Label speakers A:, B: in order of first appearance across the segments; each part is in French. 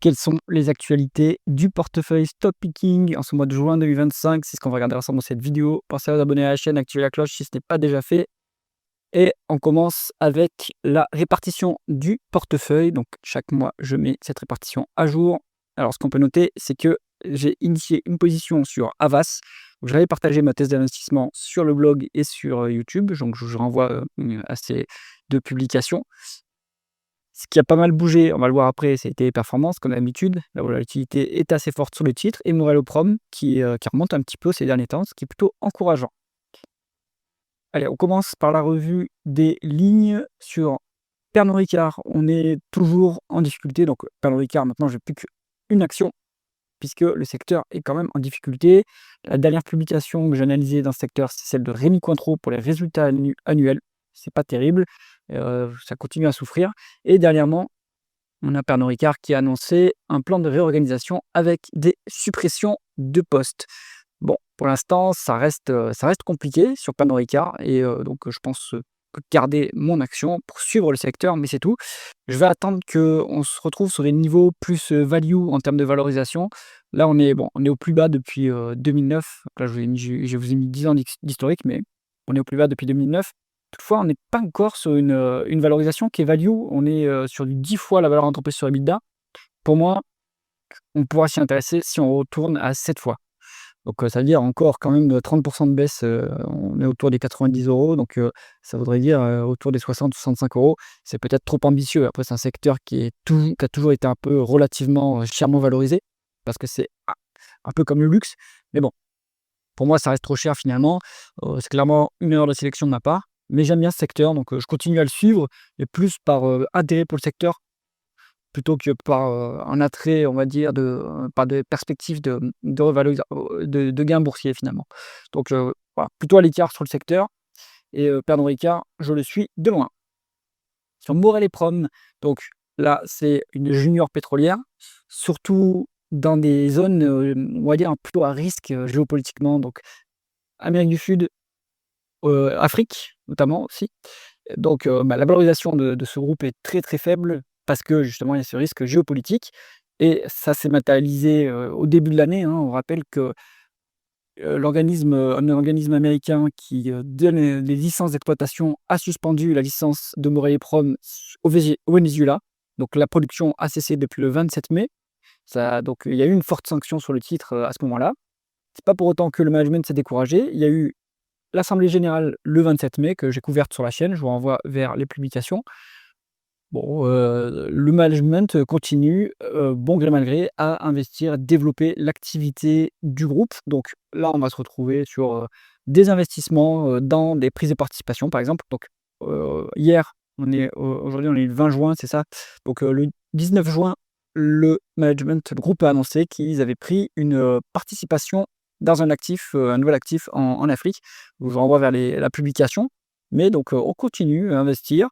A: Quelles sont les actualités du portefeuille stock picking en ce mois de juin 2025? C'est ce qu'on va regarder ensemble dans cette vidéo. Pensez à vous abonner à la chaîne, activer la cloche si ce n'est pas déjà fait. Et on commence avec la répartition du portefeuille. Donc chaque mois, je mets cette répartition à jour. Alors ce qu'on peut noter, c'est que j'ai initié une position sur Havas. J'avais partagé ma thèse d'investissement sur le blog et sur YouTube. Donc je renvoie à ces deux publications. Ce qui a pas mal bougé, on va le voir après, c'était les performances comme d'habitude. La volatilité est assez forte sur le titre et Morello-Prom qui remonte un petit peu ces derniers temps, ce qui est plutôt encourageant. Allez, on commence par la revue des lignes sur Pernod Ricard. On est toujours en difficulté, donc Pernod Ricard, maintenant, je n'ai plus qu'une action puisque le secteur est quand même en difficulté. La dernière publication que j'ai analysée dans ce secteur, c'est celle de Rémi Cointreau pour les résultats annuels. C'est pas terrible, ça continue à souffrir. Et dernièrement, on a Pernod Ricard qui a annoncé un plan de réorganisation avec des suppressions de postes. Bon, pour l'instant, ça reste compliqué sur Pernod Ricard et donc je pense, garder mon action pour suivre le secteur, mais c'est tout. Je vais attendre qu'on se retrouve sur des niveaux plus, value en termes de valorisation. Là, on est au plus bas depuis, 2009. Donc là, je vous ai mis 10 ans d'historique, mais on est au plus bas depuis 2009. Toutefois, on n'est pas encore sur une valorisation qui est value. On est, sur du 10 fois la valeur d'entreprise sur EBITDA. Pour moi, on pourra s'y intéresser si on retourne à 7 fois. Donc, ça veut dire encore quand même 30 de baisse, on est autour des 90 €, donc ça voudrait dire, autour des 60-65 €. C'est peut-être trop ambitieux. Après, c'est un secteur qui a toujours été un peu relativement, chèrement valorisé, parce que c'est un peu comme le luxe. Mais bon, pour moi, ça reste trop cher finalement. C'est clairement une erreur de sélection de ma part, mais j'aime bien ce secteur, donc je continue à le suivre et plus par, intérêt pour le secteur plutôt que par, un attrait, on va dire, par des perspectives de revalorisa de gains boursiers finalement. Donc, voilà, plutôt à l'écart sur le secteur et Pernod Ricard, je le suis de loin. Sur Morel et Prom, donc là, c'est une junior pétrolière, surtout dans des zones, on va dire plutôt à risque, géopolitiquement, donc Amérique du Sud, Afrique notamment aussi. Donc, la valorisation de ce groupe est très, très faible parce que justement il y a ce risque géopolitique et ça s'est matérialisé, au début de l'année, hein. On rappelle que, un organisme américain qui, donne les licences d'exploitation a suspendu la licence de Morel et Prom au Venezuela. Donc la production a cessé depuis le 27 mai. Donc il y a eu une forte sanction sur le titre, à ce moment-là. C'est pas pour autant que le management s'est découragé. Il y a eu l'assemblée générale le 27 mai que j'ai couverte sur la chaîne, je vous renvoie vers les publications. Bon, le management continue, bon gré mal gré, à investir, développer l'activité du groupe. Donc là, on va se retrouver sur, des investissements, dans des prises de participation, par exemple. Donc, aujourd'hui, on est le 20 juin, c'est ça? Donc, le 19 juin, le groupe a annoncé qu'ils avaient pris une, participation dans un nouvel actif en Afrique. Je vous renvoie vers la publication. Mais donc, on continue à investir.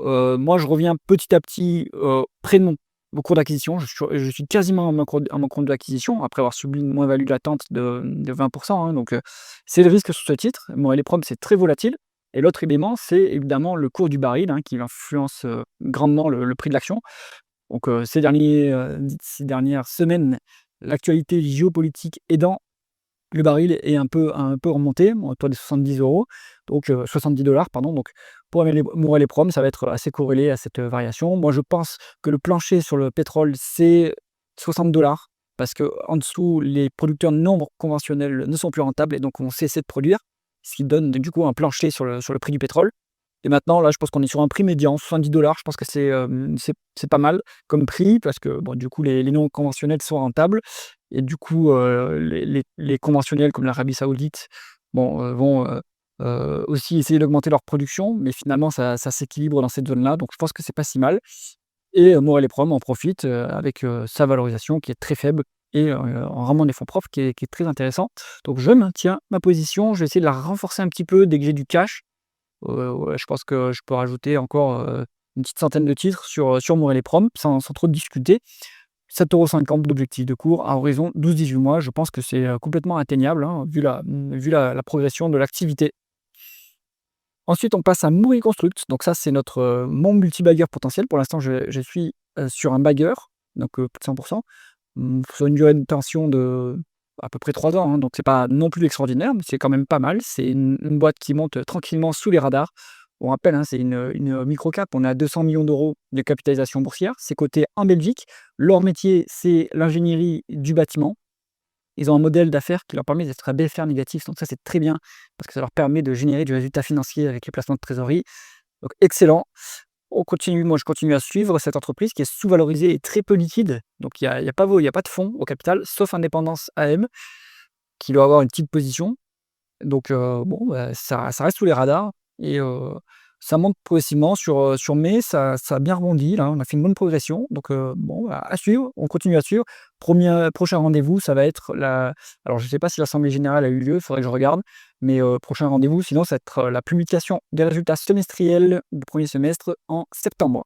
A: Moi, je reviens petit à petit, près de mon cours d'acquisition. Je suis quasiment à mon compte d'acquisition, après avoir subi une moins-value latente de 20 hein, donc c'est le risque sur ce titre. Bon, et les proms, c'est très volatile et l'autre élément, c'est évidemment le cours du baril, hein, qui influence, grandement le prix de l'action. Donc ces dernières semaines, l'actualité géopolitique aidant, le baril est un peu remonté, autour des 70 €, donc 70 $ pardon, donc pour améliorer les Prom, ça va être assez corrélé à cette, variation. Moi, je pense que le plancher sur le pétrole, c'est 60 $ parce qu'en dessous, les producteurs non conventionnels ne sont plus rentables et donc ont cessé de produire, ce qui donne du coup un plancher sur le prix du pétrole. Et maintenant, là, je pense qu'on est sur un prix médian, 70 $. Je pense que c'est pas mal comme prix parce que, bon, du coup, les non conventionnels sont rentables et du coup, les conventionnels comme l'Arabie Saoudite, bon, vont, aussi essayer d'augmenter leur production, mais finalement, ça s'équilibre dans cette zone-là, donc je pense que c'est pas si mal et Morel et Prom en profite, avec, sa valorisation qui est très faible et en ramenant des fonds propres qui est très intéressant. Donc je maintiens ma position, je vais essayer de la renforcer un petit peu dès que j'ai du cash. Ouais, je pense que je peux rajouter encore, une petite centaine de titres sur Morel et Prom sans trop discuter. 7,50 € d'objectif de cours à horizon 12-18 mois. Je pense que c'est, complètement atteignable, hein, vu la progression de l'activité. Ensuite, on passe à Mouri Construct. Donc ça, c'est mon multi-bagger potentiel. Pour l'instant, je suis, sur un bagger. donc plus de 100 sur une durée de tension de à peu près 3 ans, hein, donc c'est pas non plus extraordinaire, mais c'est quand même pas mal. C'est une boîte qui monte tranquillement sous les radars. On rappelle, hein, c'est une micro cap, on est à 200 millions d'euros de capitalisation boursière. C'est coté en Belgique. Leur métier, c'est l'ingénierie du bâtiment. Ils ont un modèle d'affaires qui leur permet d'être à BFR négatif, donc ça, c'est très bien parce que ça leur permet de générer du résultat financier avec les placements de trésorerie. Donc excellent. Moi, je continue à suivre cette entreprise qui est sous-valorisée et très peu liquide. Donc il y a pas de fonds au capital, sauf Indépendance AM, qui doit avoir une petite position. Donc bon, bah, ça reste sous les radars et ça monte progressivement sur mai, ça a bien rebondi là, on a fait une bonne progression donc bon, bah, à suivre, on continue à suivre. Prochain rendez-vous, ça va être la alors je ne sais pas si l'assemblée générale a eu lieu, il faudrait que je regarde, mais prochain rendez-vous, sinon ça va être, la publication des résultats semestriels du premier semestre en septembre.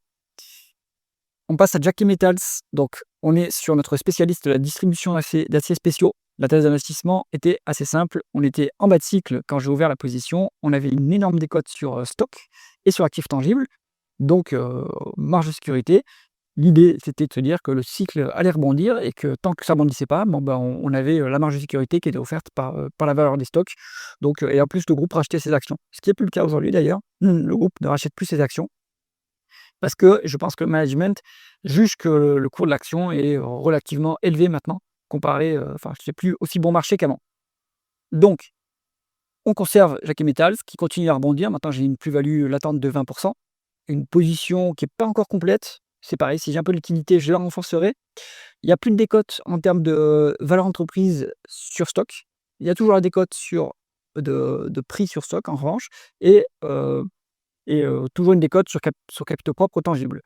A: On passe à Jackie Metals. Donc, on est sur notre spécialiste de la distribution d'aciers spéciaux. La thèse d'investissement était assez simple. On était en bas de cycle quand j'ai ouvert la position. On avait une énorme décote sur stock et sur actifs tangibles. Donc, marge de sécurité. L'idée, c'était de se dire que le cycle allait rebondir et que tant que ça ne bondissait pas, bon, ben, on avait la marge de sécurité qui était offerte par la valeur des stocks. Donc, et en plus, le groupe rachetait ses actions. Ce qui n'est plus le cas aujourd'hui d'ailleurs. Le groupe ne rachète plus ses actions. Parce que je pense que le management juge que le cours de l'action est relativement élevé maintenant, comparé, enfin, c'est plus aussi bon marché qu'avant. Donc, on conserve Jacquet Metals qui continue à rebondir. Maintenant, j'ai une plus-value latente de 20, une position qui n'est pas encore complète. C'est pareil, si j'ai un peu de liquidité, je la renforcerai. Il y a plus de décote en termes de valeur entreprise sur stock. Il y a toujours la décote de prix sur stock en revanche et toujours une décote sur capitaux propres tangibles.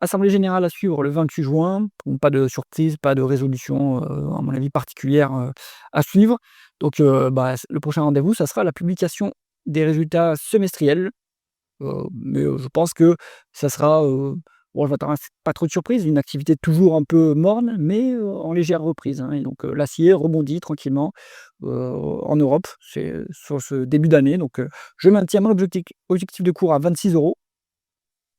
A: Assemblée générale à suivre le 28 juin. Bon, pas de surprise, pas de résolution, à mon avis particulière, à suivre. Donc, bah, le prochain rendez-vous, ça sera la publication des résultats semestriels. Mais, je pense que ça sera, bon, je m'attends à pas trop de surprises, une activité toujours un peu morne, mais, en légère reprise, hein et donc, l'acier rebondit tranquillement, en Europe. C'est sur ce début d'année, donc, je maintiens mon objectif de cours à 26 €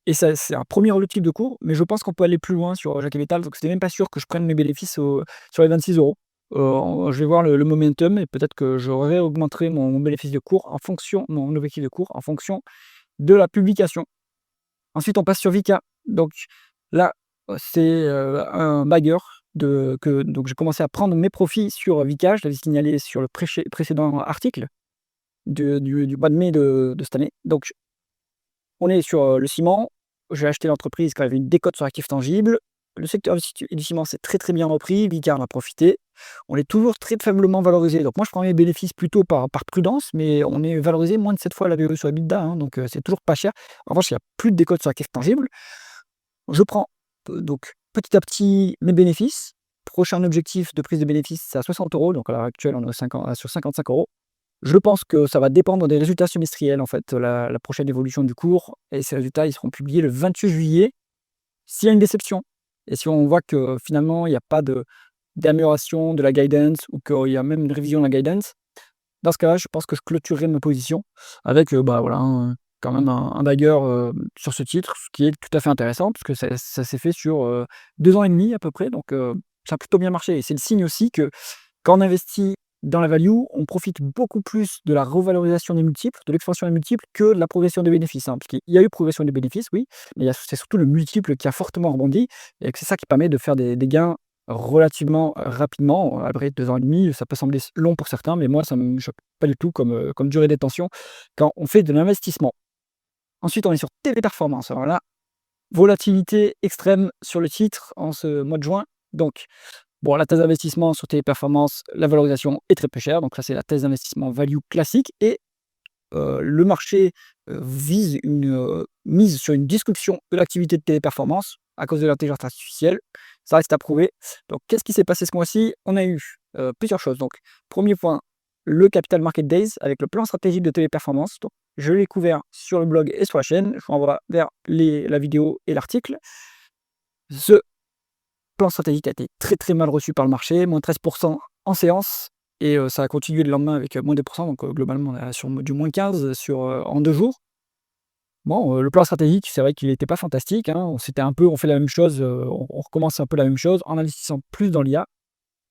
A: et ça, c'est un premier objectif de cours, mais je pense qu'on peut aller plus loin sur Jacques Métal, donc c'était même pas sûr que je prenne mes bénéfices sur les 26 €. Je vais voir le momentum et peut-être que je réaugmenterai mon bénéfice de cours en fonction mon objectif de cours en fonction de la publication. Ensuite, on passe sur Vika. Donc là, c'est, un bagger donc j'ai commencé à prendre mes profits sur Vika. Je l'avais signalé sur le précédent article du mois de mai de cette année. Donc on est sur, le ciment. J'ai acheté l'entreprise quand il y avait une décote sur actifs tangibles. Le secteur du ciment s'est très, très bien repris. Vicat en a profité. On est toujours très faiblement valorisé. Donc moi, je prends mes bénéfices plutôt par prudence, mais on est valorisé moins de 7 fois la VE sur EBITDA, hein, donc c'est toujours pas cher. En revanche, il y a plus de décote sur actifs tangibles. Je prends, donc petit à petit mes bénéfices. Prochain objectif de prise de bénéfices, c'est à 60 €. Donc à l'heure actuelle, on est sur 55 €. Je pense que ça va dépendre des résultats semestriels, en fait, la prochaine évolution du cours et ces résultats, ils seront publiés le 28 juillet. S'il y a une déception et si on voit que finalement il n'y a pas d'amélioration de la guidance ou qu'il y a même une révision de la guidance, dans ce cas-là, je pense que je clôturerai ma position avec, bah, voilà, quand même un bagger, sur ce titre, ce qui est tout à fait intéressant puisque ça s'est fait sur, 2 ans et demi à peu près donc ça a plutôt bien marché et c'est le signe aussi que quand on investit dans la value, on profite beaucoup plus de la revalorisation des multiples, de l'expansion des multiples que de la progression des bénéfices, hein. Parce qu'il y a eu progression des bénéfices, oui, mais c'est surtout le multiple qui a fortement rebondi et que c'est ça qui permet de faire des gains relativement rapidement. Après 2 ans et demi, ça peut sembler long pour certains, mais moi, ça ne me choque pas du tout comme durée de détention quand on fait de l'investissement. Ensuite, on est sur Téléperformance. Alors là, volatilité extrême sur le titre en ce mois de juin. Donc, bon, la thèse d'investissement sur Téléperformance, la valorisation est très peu chère. Donc là, c'est la thèse d'investissement value classique et le marché, vise mise sur une destruction de l'activité de Téléperformance à cause de l'intelligence artificielle. Ça reste à prouver. Donc qu'est-ce qui s'est passé ce mois-ci? On a eu, plusieurs choses. Donc premier point, le Capital Market Days avec le plan stratégique de Téléperformance. Donc je l'ai couvert sur le blog et sur la chaîne. Je vous renvoie vers la vidéo et l'article. Ce plan stratégique a été très, très mal reçu par le marché, moins 13 en séance et ça a continué le lendemain avec, moins 2 donc globalement on est sur du moins 15 en 2 jours. Bon, le plan stratégique, c'est vrai qu'il était pas fantastique, hein. C'était un peu on fait la même chose, on recommence un peu la même chose en investissant plus dans l'IA.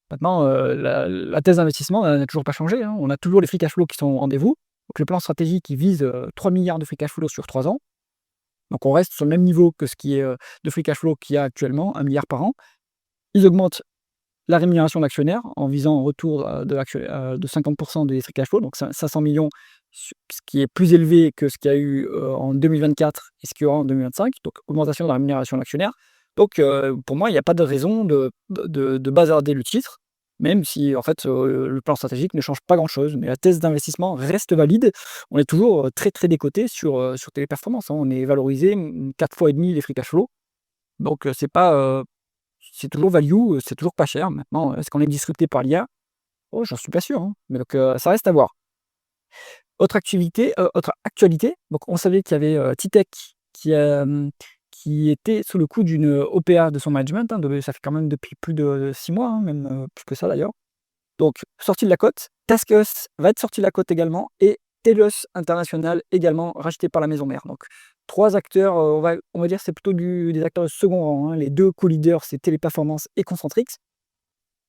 A: Maintenant, la thèse d'investissement, elle n'a toujours pas changé, hein. On a toujours les free cash flow qui sont au rendez-vous. Donc le plan stratégique, il vise, 3 000 000 de free cash flow sur 3 ans. Donc on reste sur le même niveau que ce qui est, de free cash flow qu'il y a actuellement, 1 000 000 par an. Ils augmentent la rémunération d'actionnaires en visant un retour, de 50 des free cash flow, donc 500 millions, ce qui est plus élevé que ce qu'il y a eu, en 2024 et ce qu'il y aura en 2025, donc augmentation de la rémunération d'actionnaires. Donc pour moi, il n'y a pas de raison de bazarder le titre, même si en fait, le plan stratégique ne change pas grand-chose, mais la thèse d'investissement reste valide. On est toujours, très, très décoté sur Téléperformance, hein. On est valorisé, 4 fois et demi les free cash flow, donc c'est toujours value, c'est toujours pas cher. Maintenant, est-ce qu'on est disrupté par l'IA? Oh, j'en suis pas sûr, hein, mais donc ça reste à voir. Autre actualité, donc on savait qu'il y avait, Titech qui était sous le coup d'une OPA de son management, hein, ça fait quand même depuis plus de 6 mois, hein, même, plus que ça d'ailleurs. Donc sortie de la cote, Taskus va être sorti de la cote également et Telos International également racheté par la maison mère. Donc 3 acteurs, on va dire c'est plutôt des acteurs de second rang, hein. Les 2 co-leaders, c'est Téléperformance et Concentrix.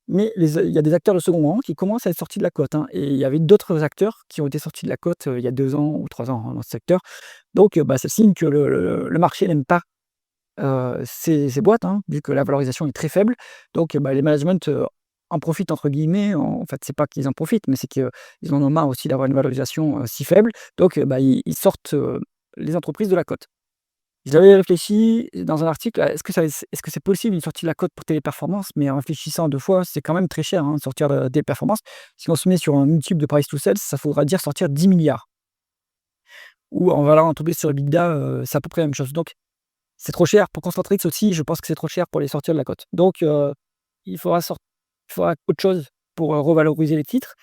A: Mais il y a des acteurs de second rang qui commencent à être sortis de la cote, hein, et il y avait d'autres acteurs qui ont été sortis de la cote, il y a 2 ans ou 3 ans, hein, dans ce secteur. Donc ça signe que le marché n'aime pas, ces boîtes, hein, vu que la valorisation est très faible. Donc les managements, en profitent entre guillemets. En fait, c'est pas qu'ils en profitent, mais c'est qu'ils en ont marre aussi d'avoir une valorisation, si faible. Donc ils sortent, les entreprises de la cote. J'avais réfléchi dans un article à est-ce que c'est possible une sortie de la cote pour Téléperformance? Mais en réfléchissant à 2 fois, c'est quand même très cher, hein, de sortir de Téléperformance. Si on se met sur un multiple de price to sales, ça voudra dire sortir 10 milliards. Ou en valeur entreprise sur EBITDA, c'est à peu près la même chose. Donc c'est trop cher. Pour Concentrix aussi, je pense que c'est trop cher pour les sortir de la cote. Donc il faudra sort il faudra autre chose pour, revaloriser les titres.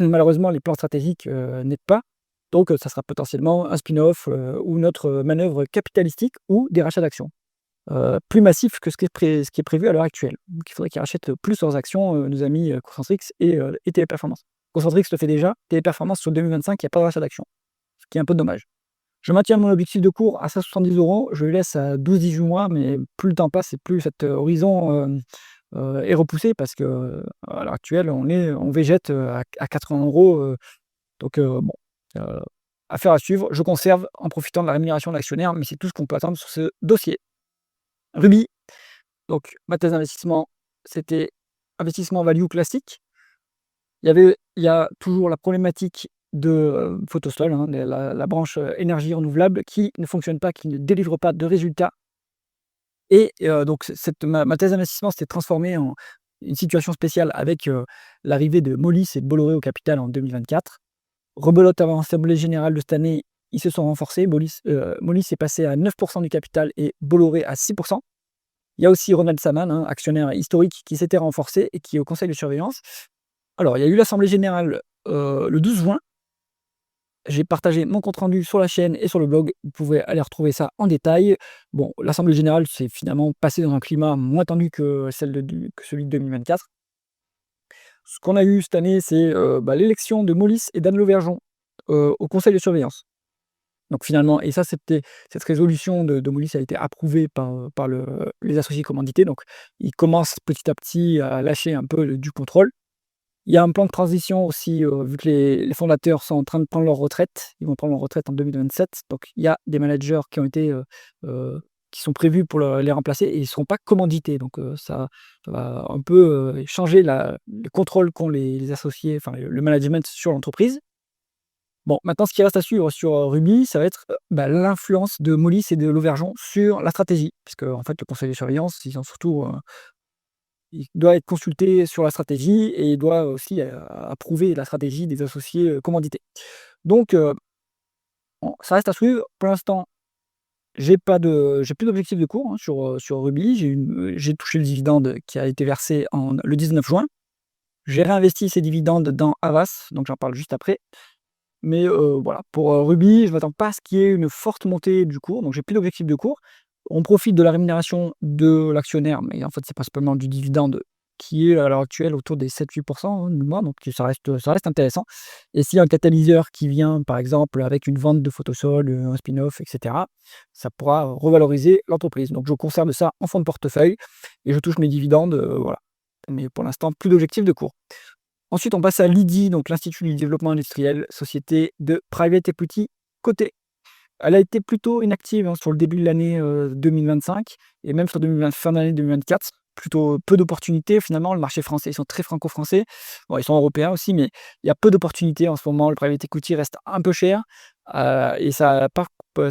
A: Malheureusement, les plans stratégiques, n'aident pas. Donc ça sera potentiellement un spin-off, ou une autre, manœuvre capitalistique ou des rachats d'actions. Plus massif que ce qui est prévu à l'heure actuelle. Donc il faudrait qu'ils rachètent plus leurs actions, nos amis, Concentrix et Téléperformance. Concentrix le fait déjà, Téléperformance sur 2025, il y a pas de rachat d'actions, ce qui est un peu dommage. Je maintiens mon objectif de cours à 170 €, je le laisse à 12-18 mois, mais plus le temps passe et plus cet horizon, est repoussé parce que, à l'heure actuelle, on végète, à 80 €, donc bon, heu, affaire à suivre. Je conserve en profitant de la rémunération de l'actionnaire, mais c'est tout ce qu'on peut attendre sur ce dossier. Ruby, donc ma thèse d'investissement, c'était investissement value classique. Il y a toujours la problématique de, Photosol, hein, la branche, énergie renouvelable qui ne fonctionne pas, qui ne délivre pas de résultats, et donc ma thèse d'investissement s'était transformée en une situation spéciale avec, l'arrivée de Moelis et de Bolloré au capital en 2024. Rebelote avant l'assemblée générale de cette année, ils se sont renforcés. Moelis est passé à 9 du capital et Bolloré à 6. Il y a aussi Ronald Saman, hein, actionnaire historique, qui s'était renforcé et qui est au conseil de surveillance. Alors, il y a eu l'assemblée générale, le 12 juin. J'ai partagé mon compte rendu sur la chaîne et sur le blog. Vous pouvez aller retrouver ça en détail. Bon, l'assemblée générale s'est finalement passée dans un climat moins tendu que celui de 2024. Ce qu'on a eu cette année, c'est, l'élection de Moelis et d'Anne Lauvergeon, au conseil de surveillance. Donc finalement, et ça, cette résolution de Moelis a été approuvée par les associés commandités. Donc ils commencent petit à petit à lâcher un peu du contrôle. Il y a un plan de transition aussi, vu que les fondateurs sont en train de prendre leur retraite. Ils vont prendre leur retraite en 2027. Donc il y a des managers qui ont été, qui sont prévus pour les remplacer et ils ne seront pas commandités. Donc ça va un peu, changer le contrôle qu'ont les associés, enfin le management sur l'entreprise. Bon, maintenant ce qui reste à suivre sur, Ruby, ça va être, l'influence de Moelis et de Lauvergeon sur la stratégie. Puisque en fait le conseil de surveillance, ils ont surtout, il doit être consulté sur la stratégie et il doit aussi, approuver la stratégie des associés, commandités. Donc bon, ça reste à suivre. Pour l'instant, j'ai plus d'objectif de cours, hein, sur Ruby. J'ai touché le dividende qui a été versé le 19 juin. J'ai réinvesti ces dividendes dans Havas, donc j'en parle juste après. Mais voilà, pour, Ruby, je ne m'attends pas à ce qu'il y ait une forte montée du cours, donc j'ai plus d'objectif de cours. On profite de la rémunération de l'actionnaire, mais en fait, c'est principalement du dividende qui est à l'heure actuelle autour des 7-8%, hein, de mémoire, donc ça reste intéressant. Et s'il y a un catalyseur qui vient, par exemple, avec une vente de Photosol, un spin-off, et cetera, ça pourra revaloriser l'entreprise. Donc je conserve ça en fonds de portefeuille et je touche mes dividendes, voilà. Mais pour l'instant, plus d'objectifs de cours. Ensuite, on passe à l'IDI, donc l'Institut du développement industriel, société de private equity cotée. Elle a été plutôt inactive, hein, sur le début de l'année 2025 et même sur fin d'année 2024. Plutôt peu d'opportunités finalement. Le marché français, ils sont très franco-français. Bon, ils sont européens aussi, mais il y a peu d'opportunités en ce moment. Le private equity reste un peu cher et ça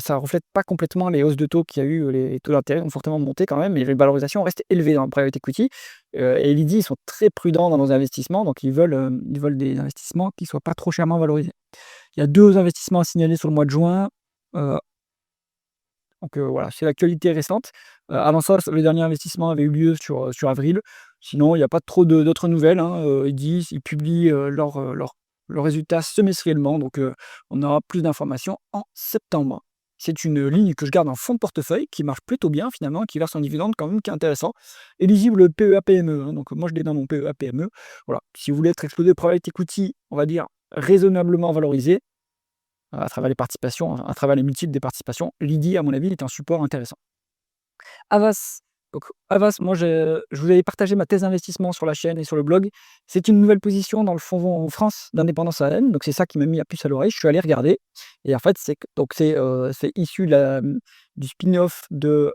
A: reflète pas complètement les hausses de taux qu'il y a eu. Les taux d'intérêt ont fortement monté quand même, mais les valorisations restent élevées dans le private equity. Et l'IDI, ils sont très prudents dans leurs investissements, donc ils veulent des investissements qui soient pas trop chèrement valorisés. Il y a 2 investissements à signaler sur le mois de juin. Heu, donc voilà, c'est l'actualité récente. Avant ça, le dernier investissement avait eu lieu sur avril. Sinon, il n'y a pas trop d'autres nouvelles, hein. Ils publient, leurs résultats semestriellement, donc on aura plus d'informations en septembre. C'est une ligne que je garde en fonds de portefeuille, qui marche plutôt bien finalement, qui verse un dividende quand même qui est intéressant. Éligible PEA-PME, hein, donc moi je l'ai dans mon PEA-PME. Voilà, si vous voulez être exposé private equity, on va dire raisonnablement valorisé, à travers les participations, à travers les multiples des participations, l'IDI, à mon avis, est un support intéressant. Havas, donc Havas, moi je vous avais partagé ma thèse d'investissement sur la chaîne et sur le blog. C'est une nouvelle position dans le fonds en France d'indépendance AN, donc c'est ça qui m'a mis la puce à l'oreille. Je suis allé regarder et en fait, c'est issu du spin-off de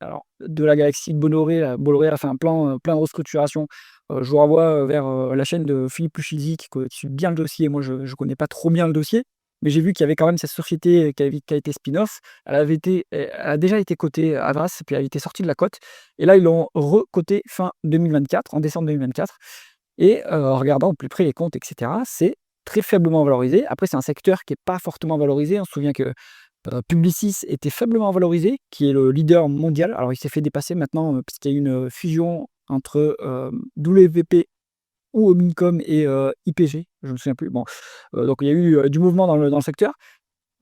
A: la galaxie de Bolloré. Bolloré a fait un plan de restructuration. Je vous renvoie vers la chaîne de Philippe Luchilzi qui suit bien le dossier. Moi, je ne connais pas trop bien le dossier, mais j'ai vu qu'il y avait quand même cette société qui a été spin-off. Elle a déjà été cotée à Havas, puis elle a été sortie de la cote. Et là, ils l'ont recotée fin 2024, en décembre 2024. Et en regardant au plus près les comptes, et cetera, c'est très faiblement valorisé. Après, c'est un secteur qui est pas fortement valorisé. On se souvient que Publicis était faiblement valorisé, qui est le leader mondial. Alors, il s'est fait dépasser maintenant parce qu'il y a eu une fusion entre WPP ou Omnicom et IPG, je ne me souviens plus. Bon, donc il y a eu du mouvement dans le secteur,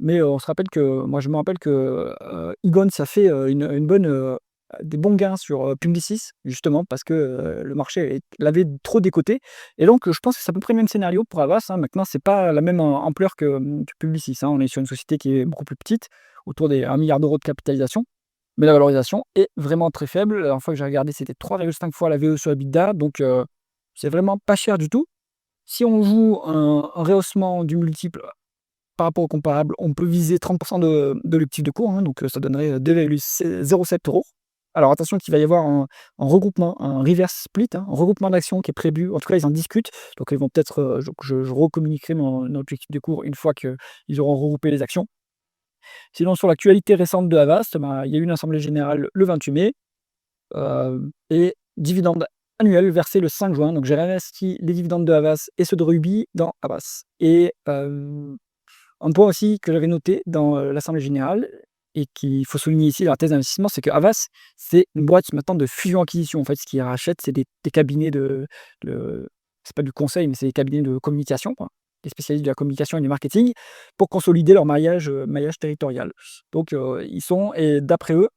A: mais on se rappelle que moi je me rappelle que Egon, ça fait des bons gains sur Publicis, justement parce que le marché l'avait trop décoté. Et donc je pense que c'est à peu près le même scénario pour Havas, hein. Maintenant, c'est pas la même ampleur que Publicis, hein. On est sur une société qui est beaucoup plus petite, autour des 1 milliard d'euros de capitalisation, mais la valorisation est vraiment très faible. La dernière fois que j'ai regardé, c'était 3,5 fois la VE sur EBITDA, donc c'est vraiment pas cher du tout. Si on joue un rehaussement du multiple par rapport au comparable, on peut viser 30% de l'objectif de cours, hein, donc ça donnerait 2,07 €. Alors attention qu'il va y avoir un regroupement, un reverse split, hein, un regroupement d'actions qui est prévu. En tout cas, ils en discutent, donc ils vont peut-être, je recommuniquerai mon objectif de cours une fois qu'ils auront regroupé les actions. Sinon, sur l'actualité récente de Havas, ben, il y a eu une assemblée générale le 28 mai. Et dividende annuel versé le 5 juin. Donc j'ai réinvesti les dividendes de Havas et ceux de Ruby dans Havas. Et un point aussi que j'avais noté dans l'assemblée générale et qu'il faut souligner ici dans la thèse d'investissement, c'est que Havas, c'est une boîte maintenant de fusion-acquisition. En fait, ce qu'ils rachètent, c'est des cabinets c'est pas du conseil, mais c'est des cabinets de communication, quoi, des spécialistes de la communication et du marketing, pour consolider leur maillage territorial. Donc et d'après eux,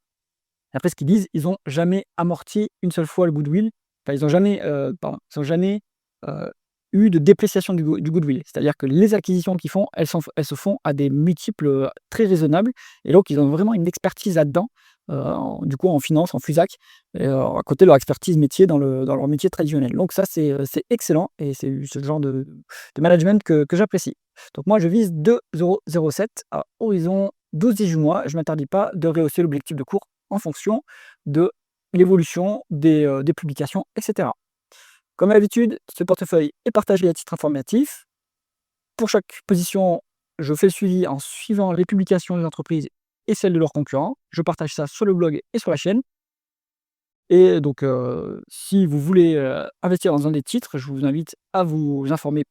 A: après ce qu'ils disent, ils ont jamais amorti une seule fois le goodwill. Enfin, ils ont jamais, heu, eu de dépréciation du goodwill. C'est-à-dire que les acquisitions qu'ils font, elles se font à des multiples, très raisonnables, et donc ils ont vraiment une expertise là-dedans, en finance, en FUSAC, et à côté de leur expertise métier dans leur métier traditionnel. Donc ça, c'est excellent et c'est le genre de management que j'apprécie. Donc moi, je vise 2,007 à horizon 12-18 mois. Je ne m'interdis pas de rehausser l'objectif de cours en fonction de l'évolution des publications, et cetera. Comme à l'habitude, ce portefeuille est partagé à titre informatif. Pour chaque position, je fais le suivi en suivant les publications des entreprises et celles de leurs concurrents. Je partage ça sur le blog et sur la chaîne. Et donc, si vous voulez investir dans un des titres, je vous invite à vous informer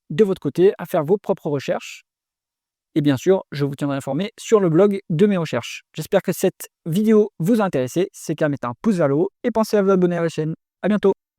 A: de votre côté, à faire vos propres recherches. Et bien sûr, je vous tiendrai informé sur le blog de mes recherches. J'espère que cette vidéo vous a intéressé. C'est qu'à mettre un pouce vers le haut et pensez à vous abonner à la chaîne. À bientôt.